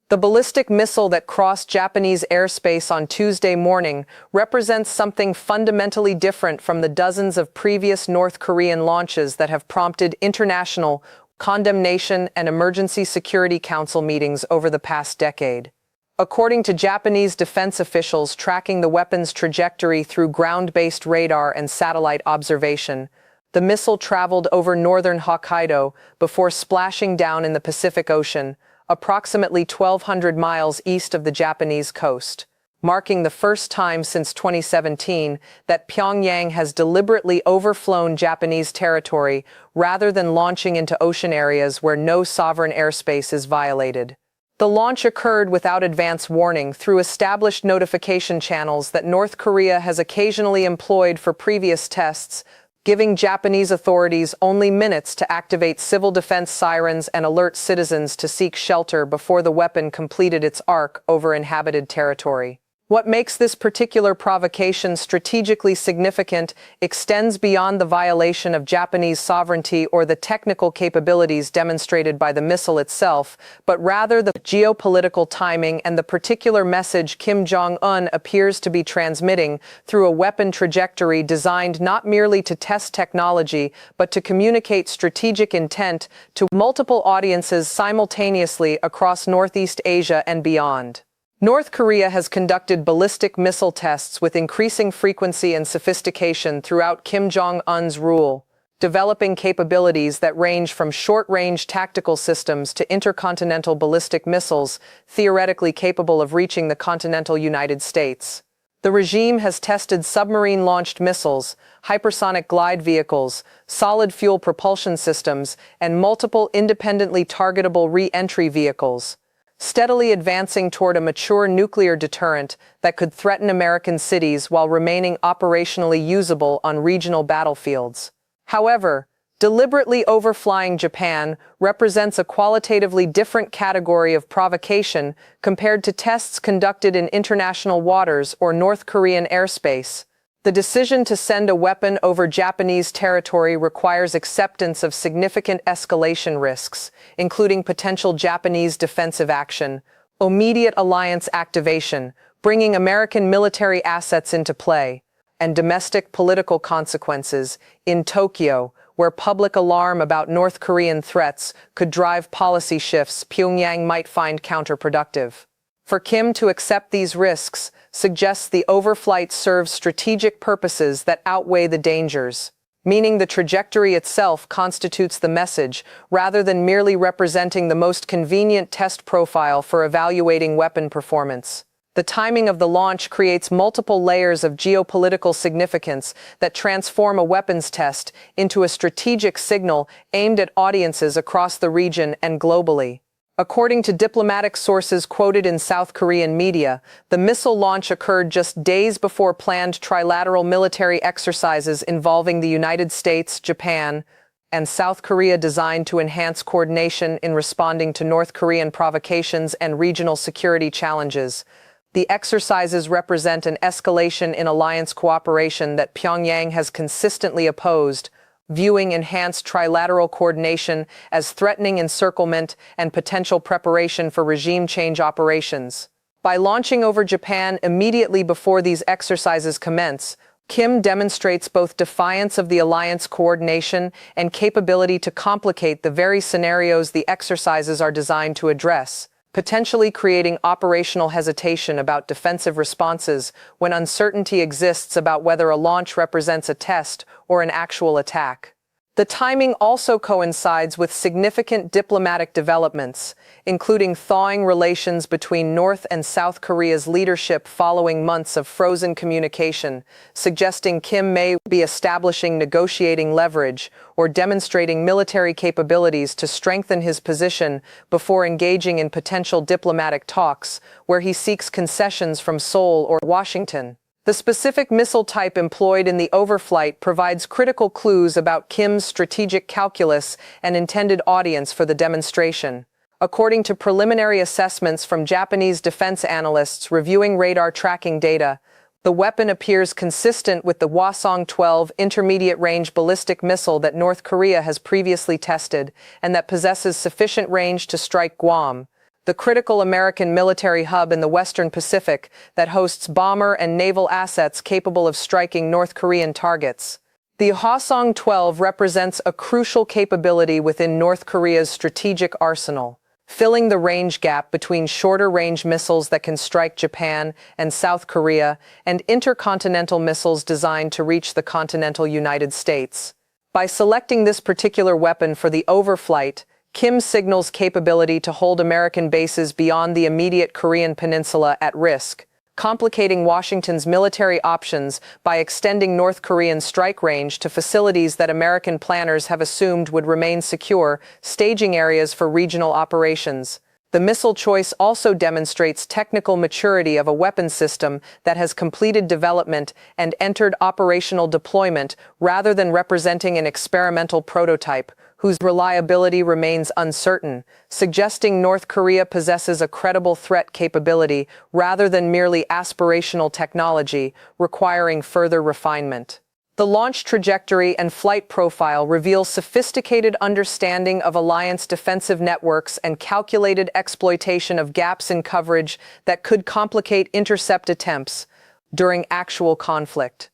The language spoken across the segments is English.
The ballistic missile that crossed Japanese airspace on Tuesday morning represents something fundamentally different from the dozens of previous North Korean launches that have prompted international condemnation and Emergency Security Council meetings over the past decade. According to Japanese defense officials tracking the weapon's trajectory through ground-based radar and satellite observation, the missile traveled over northern Hokkaido before splashing down in the Pacific Ocean, approximately 1,200 miles east of the Japanese coast, marking the first time since 2017 that Pyongyang has deliberately overflown Japanese territory rather than launching into ocean areas where no sovereign airspace is violated. The launch occurred without advance warning through established notification channels that North Korea has occasionally employed for previous tests, giving Japanese authorities only minutes to activate civil defense sirens and alert citizens to seek shelter before the weapon completed its arc over inhabited territory. What makes this particular provocation strategically significant extends beyond the violation of Japanese sovereignty or the technical capabilities demonstrated by the missile itself, but rather the geopolitical timing and the particular message Kim Jong-un appears to be transmitting through a weapon trajectory designed not merely to test technology, but to communicate strategic intent to multiple audiences simultaneously across Northeast Asia and beyond. North Korea has conducted ballistic missile tests with increasing frequency and sophistication throughout Kim Jong-un's rule, developing capabilities that range from short-range tactical systems to intercontinental ballistic missiles theoretically capable of reaching the continental United States. The regime has tested submarine-launched missiles, hypersonic glide vehicles, solid-fuel propulsion systems, and multiple independently targetable re-entry vehicles, steadily advancing toward a mature nuclear deterrent that could threaten American cities while remaining operationally usable on regional battlefields. However, deliberately overflying Japan represents a qualitatively different category of provocation compared to tests conducted in international waters or North Korean airspace. The decision to send a weapon over Japanese territory requires acceptance of significant escalation risks, including potential Japanese defensive action, immediate alliance activation, bringing American military assets into play, and domestic political consequences in Tokyo, where public alarm about North Korean threats could drive policy shifts Pyongyang might find counterproductive. For Kim to accept these risks suggests the overflight serves strategic purposes that outweigh the dangers, meaning the trajectory itself constitutes the message rather than merely representing the most convenient test profile for evaluating weapon performance. The timing of the launch creates multiple layers of geopolitical significance that transform a weapons test into a strategic signal aimed at audiences across the region and globally. According to diplomatic sources quoted in South Korean media, the missile launch occurred just days before planned trilateral military exercises involving the United States, Japan, and South Korea designed to enhance coordination in responding to North Korean provocations and regional security challenges. The exercises represent an escalation in alliance cooperation that Pyongyang has consistently opposed, viewing enhanced trilateral coordination as threatening encirclement and potential preparation for regime change operations. By launching over Japan immediately before these exercises commence, Kim demonstrates both defiance of the alliance coordination and capability to complicate the very scenarios the exercises are designed to address, potentially creating operational hesitation about defensive responses when uncertainty exists about whether a launch represents a test or an actual attack. The timing also coincides with significant diplomatic developments, including thawing relations between North and South Korea's leadership following months of frozen communication, suggesting Kim may be establishing negotiating leverage or demonstrating military capabilities to strengthen his position before engaging in potential diplomatic talks, where he seeks concessions from Seoul or Washington. The specific missile type employed in the overflight provides critical clues about Kim's strategic calculus and intended audience for the demonstration. According to preliminary assessments from Japanese defense analysts reviewing radar tracking data, the weapon appears consistent with the Hwasong-12 intermediate-range ballistic missile that North Korea has previously tested and that possesses sufficient range to strike Guam. the critical American military hub in the Western Pacific that hosts bomber and naval assets capable of striking North Korean targets. The Hwasong-12 represents a crucial capability within North Korea's strategic arsenal, filling the range gap between shorter-range missiles that can strike Japan and South Korea and intercontinental missiles designed to reach the continental United States. By selecting this particular weapon for the overflight, Kim signals capability to hold American bases beyond the immediate Korean peninsula at risk, complicating Washington's military options by extending North Korean strike range to facilities that American planners have assumed would remain secure staging areas for regional operations. The missile choice also demonstrates technical maturity of a weapon system that has completed development and entered operational deployment rather than representing an experimental prototype whose reliability remains uncertain, suggesting North Korea possesses a credible threat capability rather than merely aspirational technology requiring further refinement. The launch trajectory and flight profile reveal sophisticated understanding of alliance defensive networks and calculated exploitation of gaps in coverage that could complicate intercept attempts during actual conflict.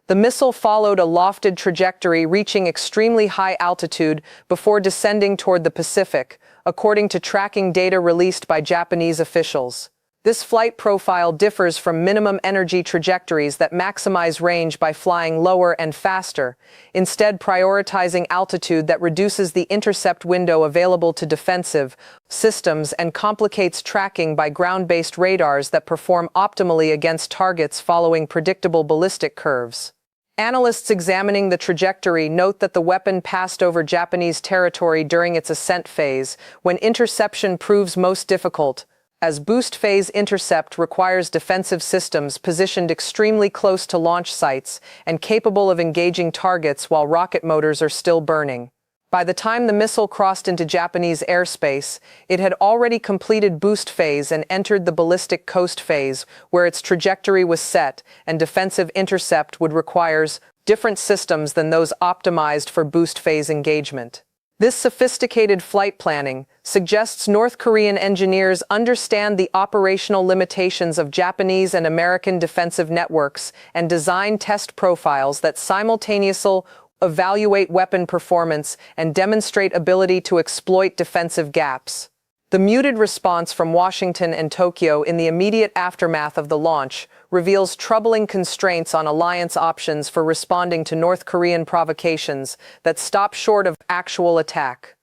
The missile followed a lofted trajectory reaching extremely high altitude before descending toward the Pacific, according to tracking data released by Japanese officials. This flight profile differs from minimum energy trajectories that maximize range by flying lower and faster, instead prioritizing altitude that reduces the intercept window available to defensive systems and complicates tracking by ground-based radars that perform optimally against targets following predictable ballistic curves. Analysts examining the trajectory note that the weapon passed over Japanese territory during its ascent phase, when interception proves most difficult, as boost phase intercept requires defensive systems positioned extremely close to launch sites and capable of engaging targets while rocket motors are still burning. By the time the missile crossed into Japanese airspace, it had already completed boost phase and entered the ballistic coast phase, where its trajectory was set and defensive intercept would require different systems than those optimized for boost phase engagement. This sophisticated flight planning suggests North Korean engineers understand the operational limitations of Japanese and American defensive networks and design test profiles that simultaneously evaluate weapon performance and demonstrate ability to exploit defensive gaps. The muted response from Washington and Tokyo in the immediate aftermath of the launch reveals troubling constraints on alliance options for responding to North Korean provocations that stop short of actual attack.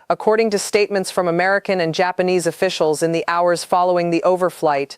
According to statements from American and Japanese officials in the hours following the overflight,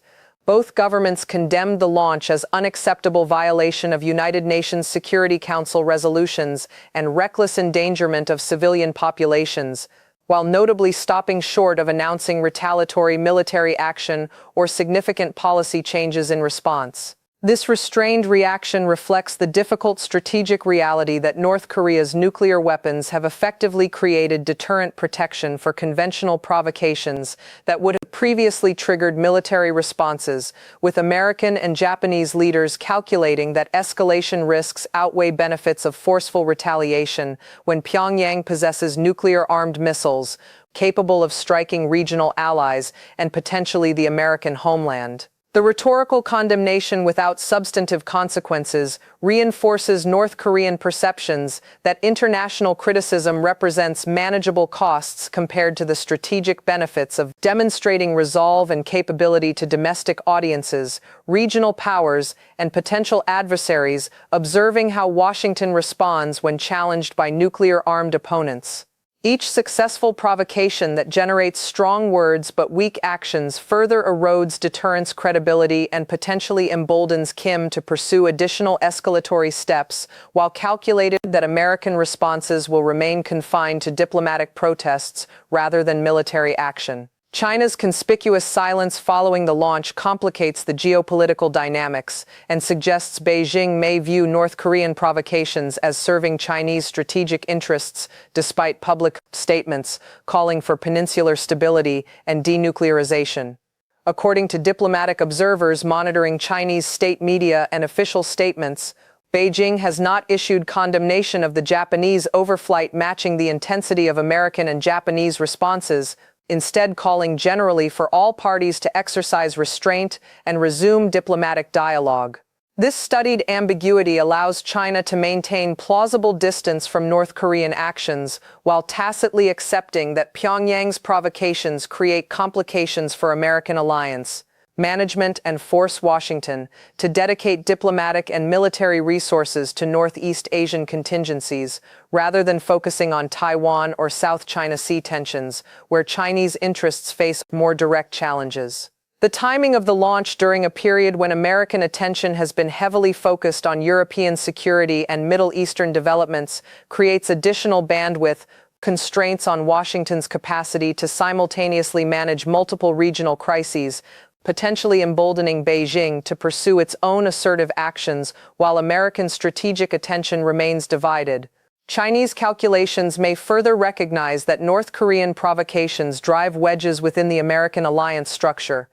both governments condemned the launch as unacceptable violation of United Nations Security Council resolutions and reckless endangerment of civilian populations, while notably stopping short of announcing retaliatory military action or significant policy changes in response. This restrained reaction reflects the difficult strategic reality that North Korea's nuclear weapons have effectively created deterrent protection for conventional provocations that would have previously triggered military responses, with American and Japanese leaders calculating that escalation risks outweigh benefits of forceful retaliation when Pyongyang possesses nuclear-armed missiles capable of striking regional allies and potentially the American homeland. The rhetorical condemnation without substantive consequences reinforces North Korean perceptions that international criticism represents manageable costs compared to the strategic benefits of demonstrating resolve and capability to domestic audiences, regional powers, and potential adversaries, observing how Washington responds when challenged by nuclear-armed opponents. Each successful provocation that generates strong words but weak actions further erodes deterrence credibility and potentially emboldens Kim to pursue additional escalatory steps, while calculated that American responses will remain confined to diplomatic protests rather than military action. China's conspicuous silence following the launch complicates the geopolitical dynamics and suggests Beijing may view North Korean provocations as serving Chinese strategic interests, despite public statements calling for peninsular stability and denuclearization. According to diplomatic observers monitoring Chinese state media and official statements, Beijing has not issued condemnation of the Japanese overflight matching the intensity of American and Japanese responses, instead calling generally for all parties to exercise restraint and resume diplomatic dialogue. This studied ambiguity allows China to maintain plausible distance from North Korean actions while tacitly accepting that Pyongyang's provocations create complications for American alliance management and force Washington to dedicate diplomatic and military resources to Northeast Asian contingencies rather than focusing on Taiwan or South China Sea tensions, where Chinese interests face more direct challenges. The timing of the launch during a period when American attention has been heavily focused on European security and Middle Eastern developments creates additional bandwidth constraints on Washington's capacity to simultaneously manage multiple regional crises, potentially emboldening Beijing to pursue its own assertive actions while American strategic attention remains divided. Chinese calculations may further recognize that North Korean provocations drive wedges within the American alliance structure,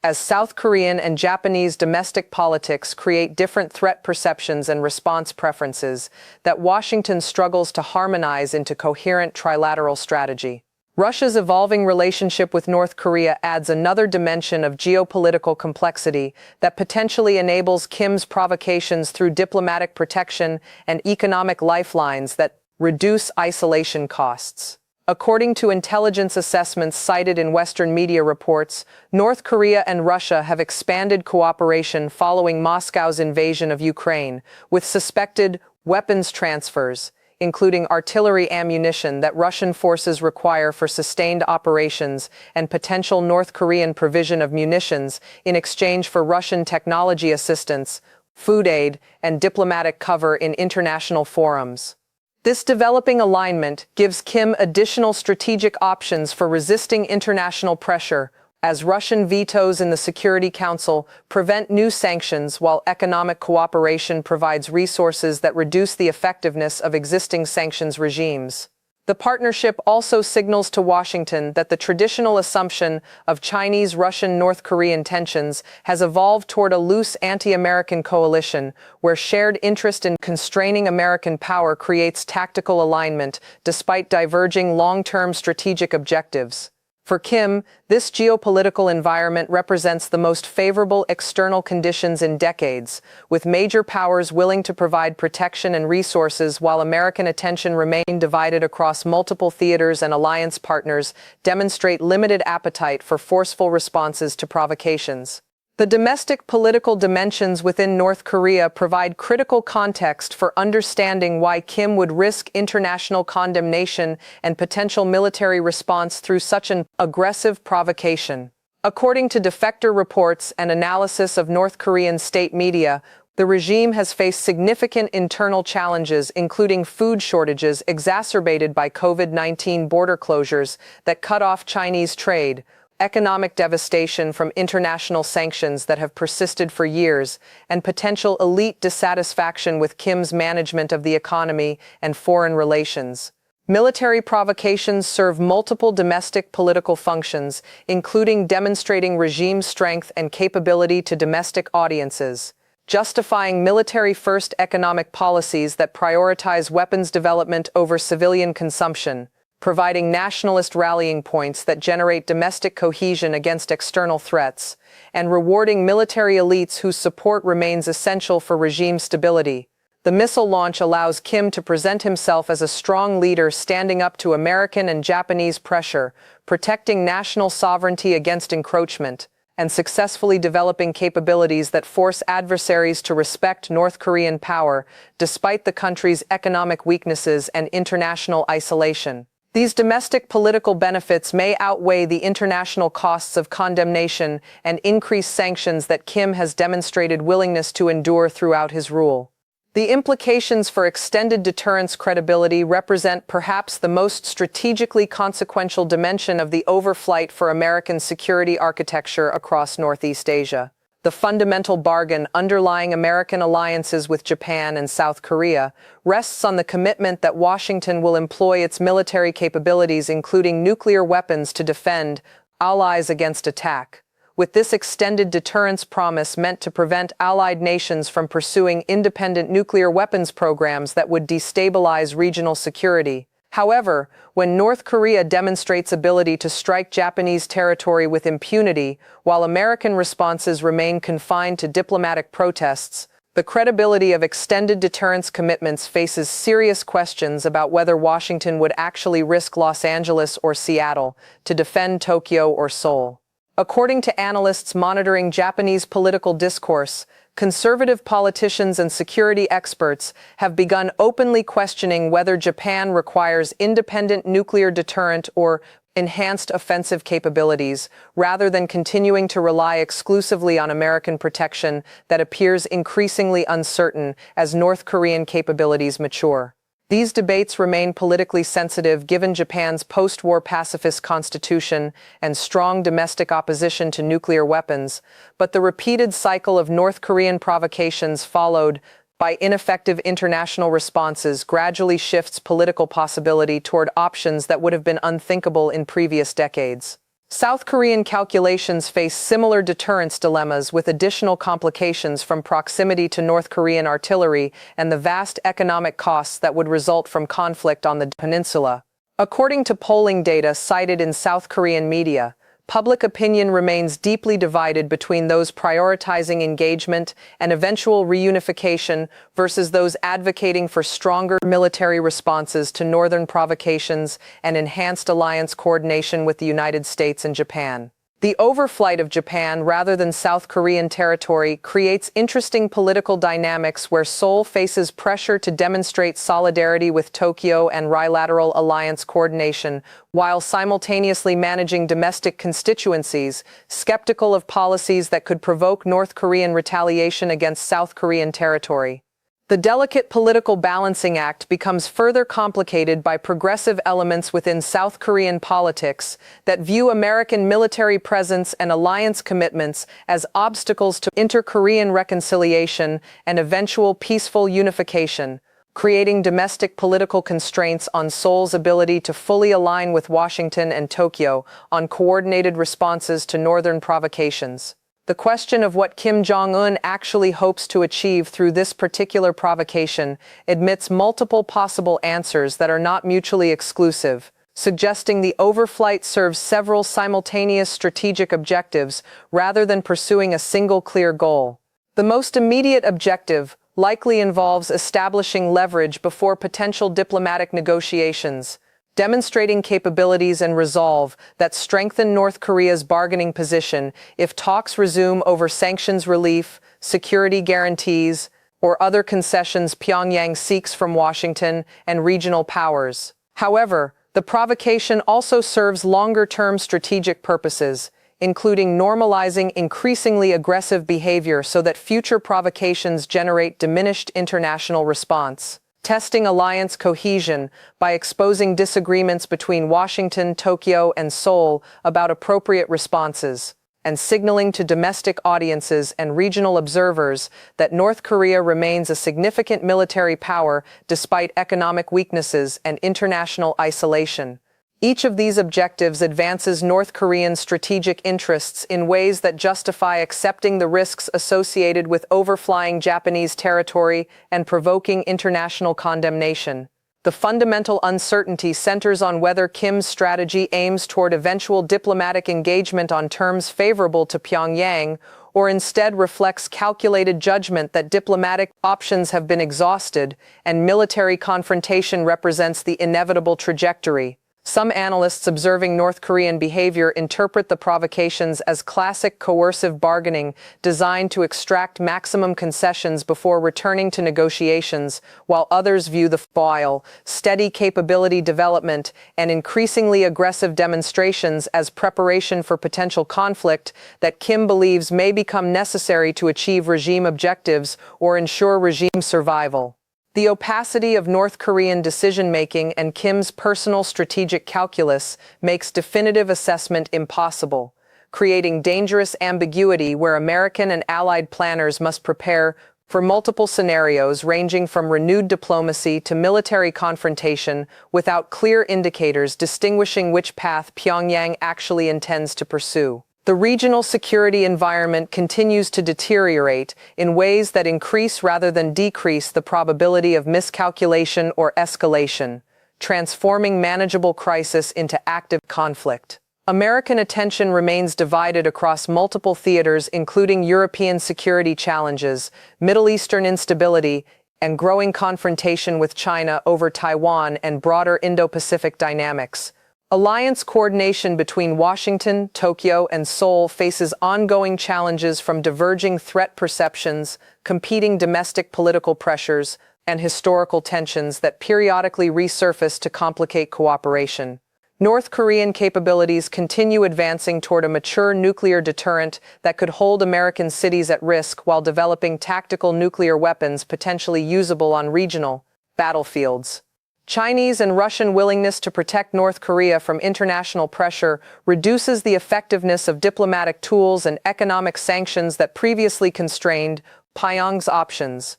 as South Korean and Japanese domestic politics create different threat perceptions and response preferences that Washington struggles to harmonize into coherent trilateral strategy. Russia's evolving relationship with North Korea adds another dimension of geopolitical complexity that potentially enables Kim's provocations through diplomatic protection and economic lifelines that reduce isolation costs. According to intelligence assessments cited in Western media reports, North Korea and Russia have expanded cooperation following Moscow's invasion of Ukraine, with suspected weapons transfers, including artillery ammunition that Russian forces require for sustained operations and potential North Korean provision of munitions in exchange for Russian technology assistance, food aid, and diplomatic cover in international forums. This developing alignment gives Kim additional strategic options for resisting international pressure, as Russian vetoes in the Security Council prevent new sanctions while economic cooperation provides resources that reduce the effectiveness of existing sanctions regimes. The partnership also signals to Washington that the traditional assumption of Chinese-Russian-North Korean tensions has evolved toward a loose anti-American coalition where shared interest in constraining American power creates tactical alignment despite diverging long-term strategic objectives. For Kim, this geopolitical environment represents the most favorable external conditions in decades, with major powers willing to provide protection and resources while American attention remains divided across multiple theaters and alliance partners demonstrate limited appetite for forceful responses to provocations. The domestic political dimensions within North Korea provide critical context for understanding why Kim would risk international condemnation and potential military response through such an aggressive provocation. According to defector reports and analysis of North Korean state media, the regime has faced significant internal challenges, including food shortages exacerbated by COVID-19 border closures that cut off Chinese trade, economic devastation from international sanctions that have persisted for years, and potential elite dissatisfaction with Kim's management of the economy and foreign relations. Military provocations serve multiple domestic political functions, including demonstrating regime strength and capability to domestic audiences, justifying military-first economic policies that prioritize weapons development over civilian consumption, providing nationalist rallying points that generate domestic cohesion against external threats, and rewarding military elites whose support remains essential for regime stability. The missile launch allows Kim to present himself as a strong leader standing up to American and Japanese pressure, protecting national sovereignty against encroachment, and successfully developing capabilities that force adversaries to respect North Korean power despite the country's economic weaknesses and international isolation. These domestic political benefits may outweigh the international costs of condemnation and increased sanctions that Kim has demonstrated willingness to endure throughout his rule. The implications for extended deterrence credibility represent perhaps the most strategically consequential dimension of the overflight for American security architecture across Northeast Asia. The fundamental bargain underlying American alliances with Japan and South Korea rests on the commitment that Washington will employ its military capabilities, including nuclear weapons, to defend allies against attack. With this extended deterrence promise meant to prevent allied nations from pursuing independent nuclear weapons programs that would destabilize regional security. However, when North Korea demonstrates ability to strike Japanese territory with impunity, while American responses remain confined to diplomatic protests, the credibility of extended deterrence commitments faces serious questions about whether Washington would actually risk Los Angeles or Seattle to defend Tokyo or Seoul. According to analysts monitoring Japanese political discourse, conservative politicians and security experts have begun openly questioning whether Japan requires independent nuclear deterrent or enhanced offensive capabilities, rather than continuing to rely exclusively on American protection that appears increasingly uncertain as North Korean capabilities mature. These debates remain politically sensitive given Japan's post-war pacifist constitution and strong domestic opposition to nuclear weapons, but the repeated cycle of North Korean provocations followed by ineffective international responses gradually shifts political possibility toward options that would have been unthinkable in previous decades. South Korean calculations face similar deterrence dilemmas with additional complications from proximity to North Korean artillery and the vast economic costs that would result from conflict on the peninsula. According to polling data cited in South Korean media, public opinion remains deeply divided between those prioritizing engagement and eventual reunification versus those advocating for stronger military responses to northern provocations and enhanced alliance coordination with the United States and Japan. The overflight of Japan rather than South Korean territory creates interesting political dynamics where Seoul faces pressure to demonstrate solidarity with Tokyo and trilateral alliance coordination, while simultaneously managing domestic constituencies, skeptical of policies that could provoke North Korean retaliation against South Korean territory. The delicate political balancing act becomes further complicated by progressive elements within South Korean politics that view American military presence and alliance commitments as obstacles to inter-Korean reconciliation and eventual peaceful unification, creating domestic political constraints on Seoul's ability to fully align with Washington and Tokyo on coordinated responses to northern provocations. The question of what Kim Jong-un actually hopes to achieve through this particular provocation admits multiple possible answers that are not mutually exclusive, suggesting the overflight serves several simultaneous strategic objectives rather than pursuing a single clear goal. The most immediate objective likely involves establishing leverage before potential diplomatic negotiations, demonstrating capabilities and resolve that strengthen North Korea's bargaining position if talks resume over sanctions relief, security guarantees, or other concessions Pyongyang seeks from Washington and regional powers. However, the provocation also serves longer-term strategic purposes, including normalizing increasingly aggressive behavior so that future provocations generate diminished international response, testing alliance cohesion by exposing disagreements between Washington, Tokyo, and Seoul about appropriate responses, and signaling to domestic audiences and regional observers that North Korea remains a significant military power despite economic weaknesses and international isolation. Each of these objectives advances North Korean strategic interests in ways that justify accepting the risks associated with overflying Japanese territory and provoking international condemnation. The fundamental uncertainty centers on whether Kim's strategy aims toward eventual diplomatic engagement on terms favorable to Pyongyang, or instead reflects calculated judgment that diplomatic options have been exhausted and military confrontation represents the inevitable trajectory. Some analysts observing North Korean behavior interpret the provocations as classic coercive bargaining designed to extract maximum concessions before returning to negotiations, while others view the steady capability development and increasingly aggressive demonstrations as preparation for potential conflict that Kim believes may become necessary to achieve regime objectives or ensure regime survival. The opacity of North Korean decision-making and Kim's personal strategic calculus makes definitive assessment impossible, creating dangerous ambiguity where American and allied planners must prepare for multiple scenarios ranging from renewed diplomacy to military confrontation without clear indicators distinguishing which path Pyongyang actually intends to pursue. The regional security environment continues to deteriorate in ways that increase rather than decrease the probability of miscalculation or escalation, transforming manageable crisis into active conflict. American attention remains divided across multiple theaters, including European security challenges, Middle Eastern instability, and growing confrontation with China over Taiwan and broader Indo-Pacific dynamics. Alliance coordination between Washington, Tokyo, and Seoul faces ongoing challenges from diverging threat perceptions, competing domestic political pressures, and historical tensions that periodically resurface to complicate cooperation. North Korean capabilities continue advancing toward a mature nuclear deterrent that could hold American cities at risk while developing tactical nuclear weapons potentially usable on regional battlefields. Chinese and Russian willingness to protect North Korea from international pressure reduces the effectiveness of diplomatic tools and economic sanctions that previously constrained Pyongyang's options.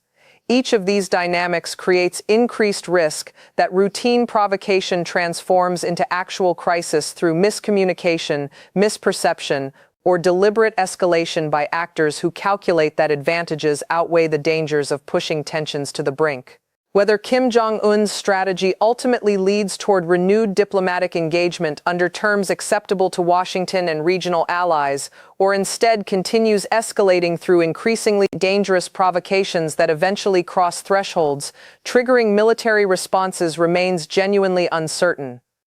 Each of these dynamics creates increased risk that routine provocation transforms into actual crisis through miscommunication, misperception, or deliberate escalation by actors who calculate that advantages outweigh the dangers of pushing tensions to the brink. Whether Kim Jong-un's strategy ultimately leads toward renewed diplomatic engagement under terms acceptable to Washington and regional allies, or instead continues escalating through increasingly dangerous provocations that eventually cross thresholds, triggering military responses remains genuinely uncertain.